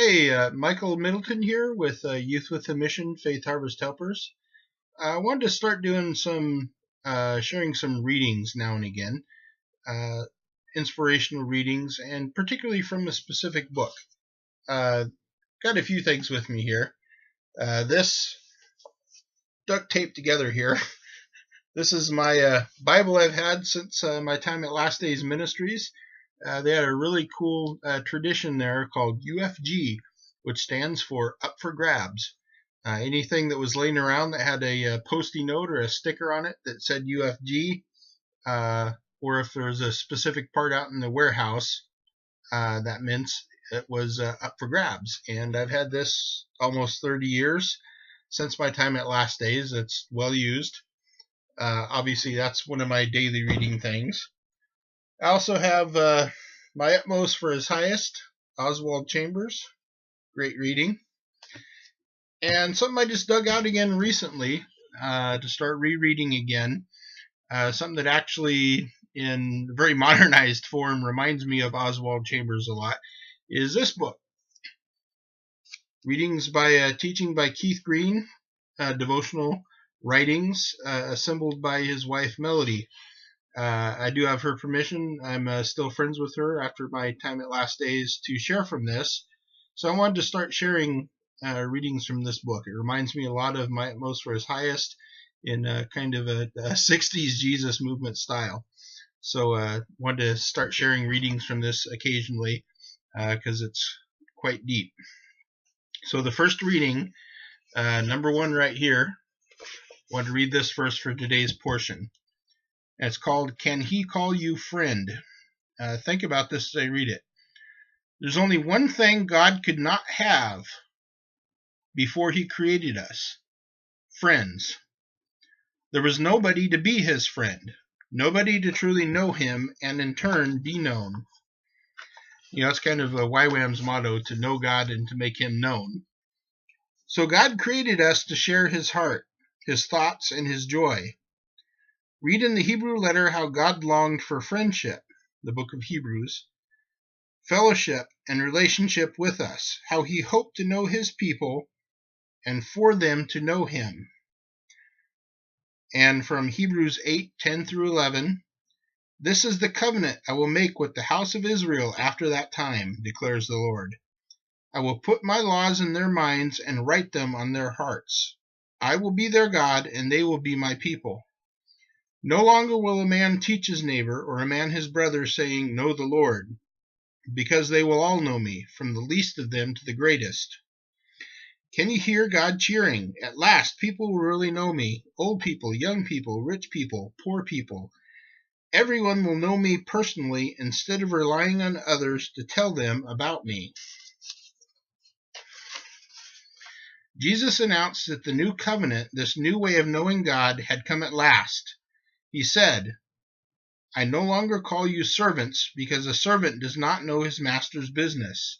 Hey, Michael Middleton here with Youth with a Mission Faith Harvest Helpers. I wanted to start doing sharing some readings now and again, uh, inspirational readings, and particularly from a specific book. Got a few things with me here. This duct taped together here. This is my Bible I've had since my time at Last Days Ministries. They had a really cool tradition there called UFG, which stands for Up for Grabs. Anything that was laying around that had a post-it note or a sticker on it that said UFG, or if there was a specific part out in the warehouse, that meant it was up for grabs. And I've had this almost 30 years since my time at Last Days. It's well used. Obviously, that's one of my daily reading things. I also have My Utmost for His Highest, Oswald Chambers. Great reading. And something I just dug out again recently to start rereading again. Something that actually, in very modernized form, reminds me of Oswald Chambers a lot, is this book. Readings by Teaching by Keith Green, devotional writings assembled by his wife Melody. I do have her permission. I'm still friends with her after my time at Last Days to share from this. So I wanted to start sharing readings from this book. It reminds me a lot of My Utmost for His Highest in kind of a 60s Jesus movement style. So I wanted to start sharing readings from this occasionally because it's quite deep. So the first reading, number 1 right here, I want to read this first for today's portion. It's called, Can He Call You Friend? Think about this as I read it. There's only one thing God could not have before He created us: friends. There was nobody to be His friend, nobody to truly know Him and in turn be known. That's kind of a YWAM's motto, to know God and to make Him known. So God created us to share His heart, His thoughts, and His joy. Read in the Hebrew letter how God longed for friendship, the book of Hebrews, fellowship and relationship with us, how He hoped to know His people and for them to know Him. And from Hebrews 8:10 through 11, This is the covenant I will make with the house of Israel after that time, declares the Lord. I will put my laws in their minds and write them on their hearts. I will be their God, and they will be my people. No longer will a man teach his neighbor or a man his brother, saying, Know the Lord, because they will all know me, from the least of them to the greatest. Can you hear God cheering? At last, people will really know me. Old people, young people, rich people, poor people. Everyone will know me personally instead of relying on others to tell them about me. Jesus announced that the new covenant, this new way of knowing God, had come at last. He said, I no longer call you servants, because a servant does not know his master's business.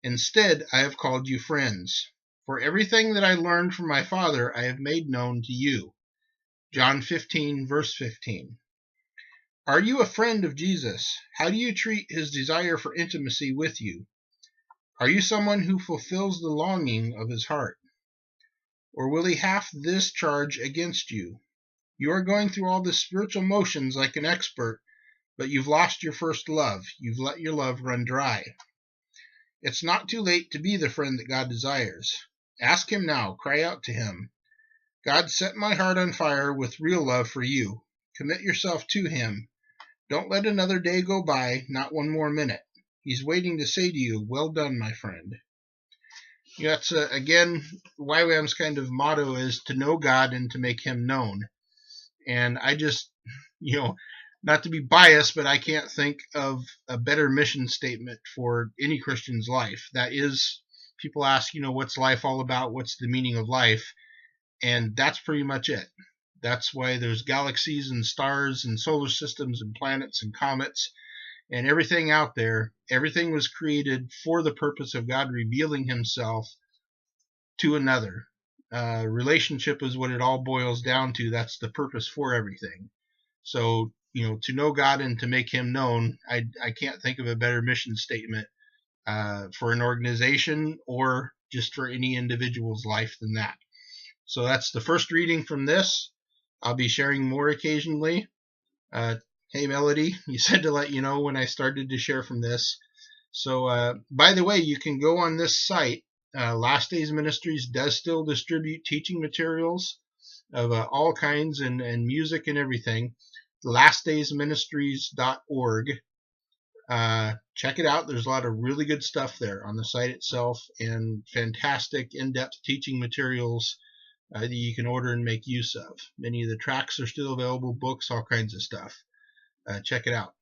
Instead, I have called you friends. For everything that I learned from my Father I have made known to you. John 15, verse 15. Are you a friend of Jesus? How do you treat His desire for intimacy with you? Are you someone who fulfills the longing of His heart? Or will He have this charge against you? You are going through all the spiritual motions like an expert, but you've lost your first love. You've let your love run dry. It's not too late to be the friend that God desires. Ask Him now. Cry out to Him. God, set my heart on fire with real love for you. Commit yourself to Him. Don't let another day go by, not one more minute. He's waiting to say to you, well done, my friend. That's, again, YWAM's kind of motto is to know God and to make Him known. And I just, not to be biased, but I can't think of a better mission statement for any Christian's life. That is, people ask, what's life all about? What's the meaning of life? And that's pretty much it. That's why there's galaxies and stars and solar systems and planets and comets and everything out there. Everything was created for the purpose of God revealing Himself to another. Relationship is what it all boils down to. That's the purpose for everything. So, to know God and to make Him known, I can't think of a better mission statement for an organization or just for any individual's life than that. So that's the first reading from this. I'll be sharing more occasionally. Hey, Melody, you said to let you know when I started to share from this. So, by the way, you can go on this site. Last Days Ministries does still distribute teaching materials of all kinds and music and everything. lastdaysministries.org. Check it out. There's a lot of really good stuff there on the site itself, and fantastic in-depth teaching materials that you can order and make use of. Many of the tracks are still available, books, all kinds of stuff. Check it out.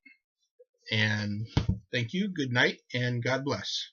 And thank you. Good night, and God bless.